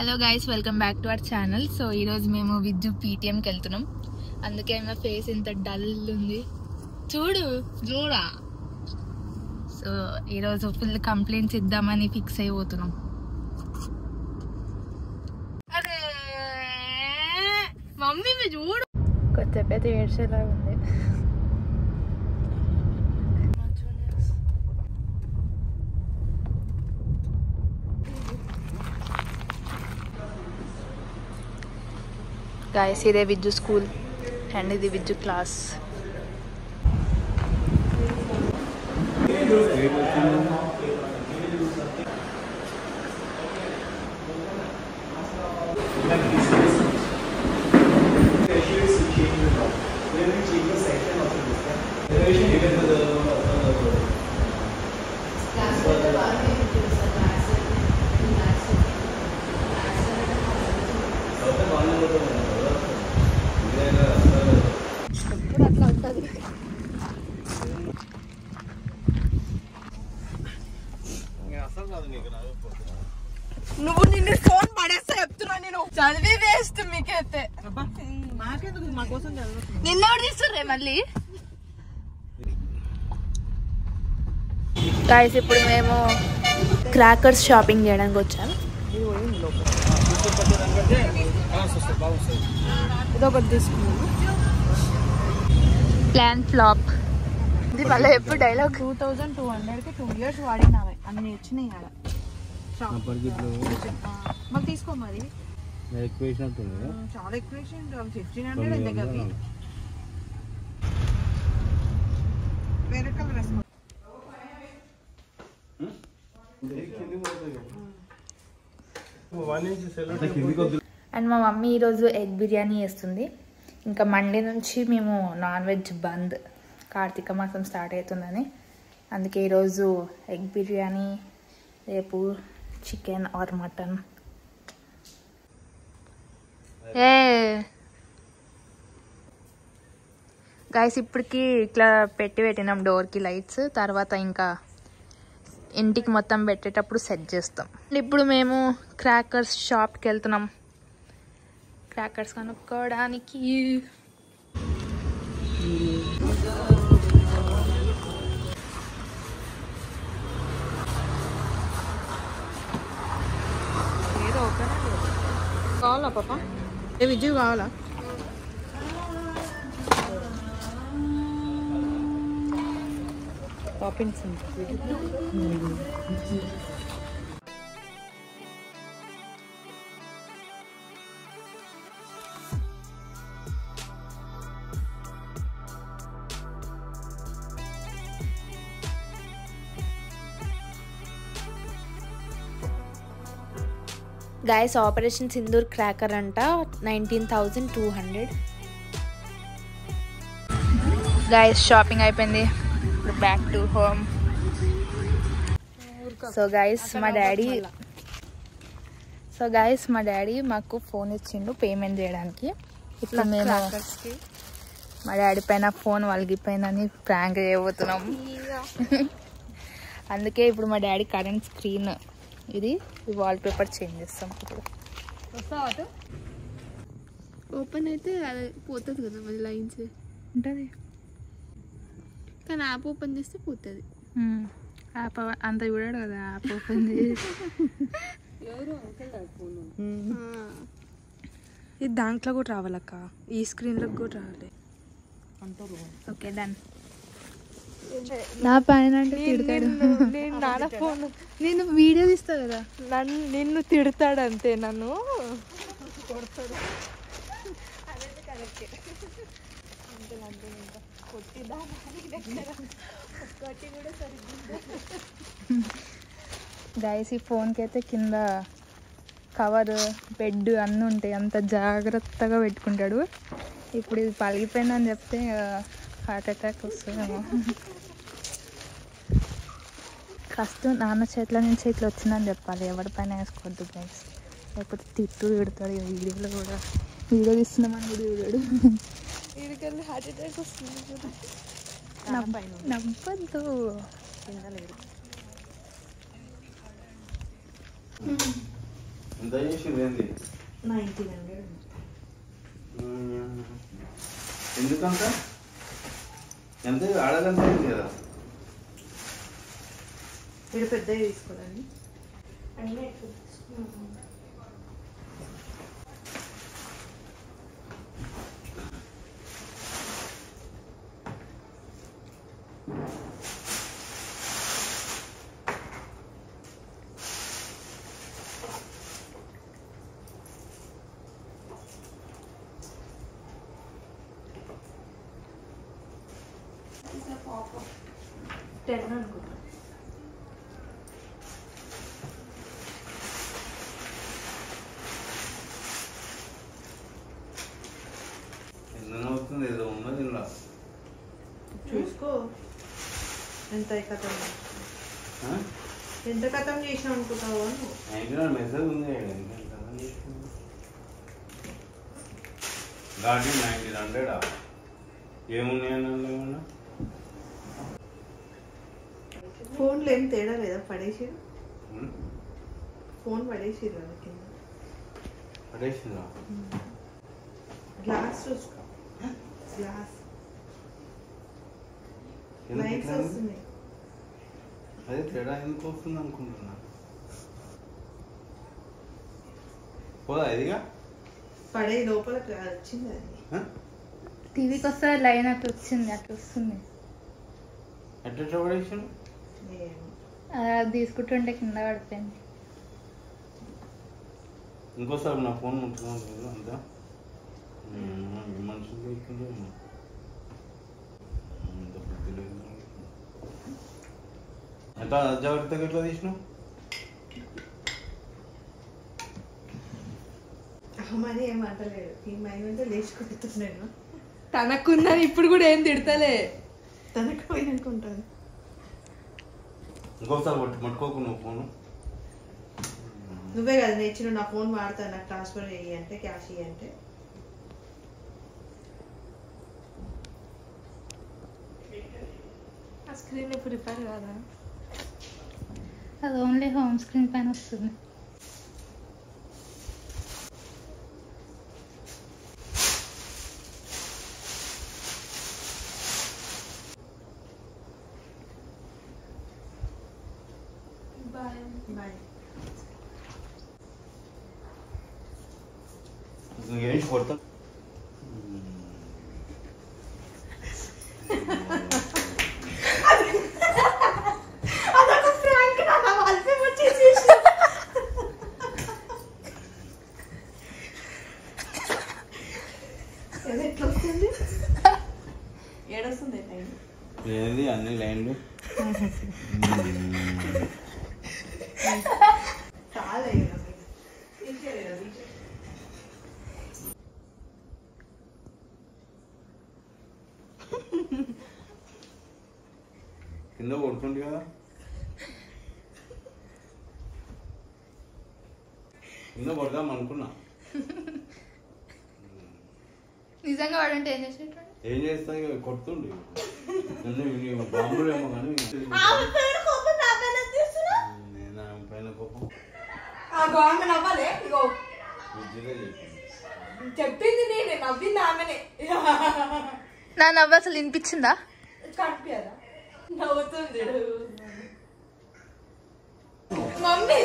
Hello guys, welcome back to our channel. So ఈరోజు మేము విద్యు పీటీఎంకి వెళ్తున్నాం. అందుకే మా ఫేస్ ఇంత డల్ ఉంది చూడా. సో ఈరోజు ఫుల్ కంప్లైంట్స్ ఇద్దామని ఫిక్స్ అయిపోతున్నాం. అరే మమ్మీ మీ చూడు, కొత్తపేట ఏడ్చేలా ఉంది. Guys, ఇదే విద్యు స్కూల్ అండ్ ఇది విద్యు క్లాస్. నువ్వు నిన్ను ఫోన్ పడేస్తా చెప్తున్నా, నేను చదివి వేస్ట్ మీకైతే. నిన్నెవరు తీస్తుర్రే మళ్ళీ? గాయస్, ఇప్పుడు మేము క్రాకర్స్ షాపింగ్ చేయడానికి వచ్చాను. ఇదొకటి తీసుకున్నాను. Plan flop. ఇది మళ్ళీ ఎప్పుడు డైలాగ్. 2200కి 2 years వాడినావే అన్ని వచ్చినాయి ఆడ. మాకు తీసుకో మరి, చాలా ఎక్కువ 1500 దగ్గర. వేరే కలర్ అండ్ మా మమ్మీ ఈరోజు ఎగ్ బిర్యానీ చేస్తుంది. ఇంకా మండే నుంచి మేము నాన్ వెజ్ బంద్, కార్తీక మాసం స్టార్ట్ అవుతుందని. అందుకే ఈరోజు ఎగ్ బిర్యానీ, రేపు చికెన్ ఆర్ మటన్. గైస్, ఇప్పటికి ఇట్లా పెట్టినాం డోర్కి లైట్స్. తర్వాత ఇంకా ఇంటికి మొత్తం పెట్టేటప్పుడు సెట్ చేస్తాం. ఇప్పుడు మేము క్రాకర్స్ షాప్కి వెళ్తున్నాం, క్రాకర్స్ కొనుక్కోవడానికి. కావాలా పాప? ఏ విజయ్ కావాలా? Toppings guys, operation Sindoor cracker అంట 19,200. గైస్, షాపింగ్ అయిపోయింది. ఇప్పుడు back to home. So guys, మా డాడీ మాకు ఫోన్ ఇచ్చిండు పేమెంట్ చేయడానికి. ఇప్పుడు మేము మా డాడీ పైన ఫోన్ వలిగిపోయిందని ప్రాంక్ చేయబోతున్నాం. అందుకే ఇప్పుడు మా డాడీ కరెంట్ స్క్రీన్ ఇది వాల్ పేపర్ చేంజ్ చేస్తాం. ఇప్పుడు ఓపెన్ అయితే అది పోతుంది కదా, మళ్ళీ లైన్స్ ఉంటుంది. కానీ యాప్ ఓపెన్ చేస్తే పోతుంది. యాప్ అంత చూడాడు కదా, యాప్ ఓపెన్ చేసి. ఇది దాంట్లో కూడా రావాలక్క, ఈ స్క్రీన్లో కూడా రావాలి. Okay, done. నా పైన అంటే తిడతాడు. నాన్న ఫోన్ నేను వీడియో తీస్తా కదా, నిన్ను తిడతాడు అంతే, నన్ను గైస్, ఈ ఫోన్కి అయితే కింద కవర్, బెడ్ అన్నీ ఉంటాయి. అంత జాగ్రత్తగా పెట్టుకుంటాడు. ఇప్పుడు ఇది పలిగిపోయిందని చెప్తే హార్ట్ అటాక్ వస్తుందేమో. ఫస్ట్ నాన్న చేతిలో నుంచి ఇట్లా వచ్చిందని చెప్పాలి, ఎవరి పైన వేసుకోవద్దు గైస్, లేకపోతే తిట్టు తిడతాడు. వీడియోలో కూడా వీడియో తీస్తున్నామని కూడా చూడాడు. వీడికెళ్ళి హార్ట్ అటాక్ వస్తుంది. నవ్వద్దు. ఎంత చేసింది ఏంది 1900. ఎందుకంత ఎంత ఆడదంత అయింది కదా ఇక్కడ పెద్దవి తీసుకోవాలండి. టెన్ అనుకుంటా. అవుతుంది ఏదో ఉన్నది ఇలా చూసుకో ఎంత కథం ఎంత కథం చేసినా అనుకుంటావు నువ్వు. మెసేజ్ ఉంది గాడి 1900 ఏమున్నాయన్నా ఏమన్నా ఫోన్లో ఏం తేడా లేదా? పడేసిరు ఫోన్ పడేసిరు వాళ్ళ కింద. పడేసిందా? గ్లాస్ చూసుకో. గ్లాస్ లైట్స్ వస్తున్నాయి. అదే తేడా ఎందుకు వస్తుంది అనుకుంటున్నా. పోదా ఇదిగా పడే లోపల వచ్చింది అది. టీవీకి వస్తే లైన్ అట్లా వచ్చింది, అట్లా వస్తుంది. ఎట్లా పడేసాను అది తీసుకుంటుంటే కింద పడిపోయింది. ఇంకోసారి నా ఫోన్ ముట్టుకున్నాను అంతా మనుషులు తీసుకుంటే ఎంత జాగ్రత్తగా ఎట్లా తీసినావు? మరి ఏం అంటలేడు. ఈ మైండ్ లేచి కొడుతున్నాను. తనకున్నది ఇప్పుడు కూడా ఏం తిడతలే. తనకు పోయిననుకుంటాను. ఇంకోసారి పట్టుకోకు నువ్వు ఫోను. నువ్వే కదా నేర్చిన నా ఫోన్ వాడతాను నాకు ట్రాన్స్ఫర్ చెయ్యి అంటే, క్యాష్ ఇయ్యి అంటే. ఆ స్క్రీన్ ఇప్పుడు రిపేర్ కాదా? అది ఓన్లీ హోమ్ స్క్రీన్ పైన వస్తుంది. ఏం కొడతా ఏడొస్తుంది ఏది అన్ని లైన్లు చాలా కింద కొడుతుంది కదా. కింద కొడదాం అనుకున్నా. నిజంగా వాడంటే ఏం చేసేటండి? ఏం చేస్తా కొడుతుండే బాంబులు ఏమో కానీ నేను పైన కోపం చెప్పింది నేనే, నవ్వింది ఆమెనే. నా నవ్వు అసలు వినిపించిందా? కనిపించదా? నవ్వుతుంది మమ్మీ.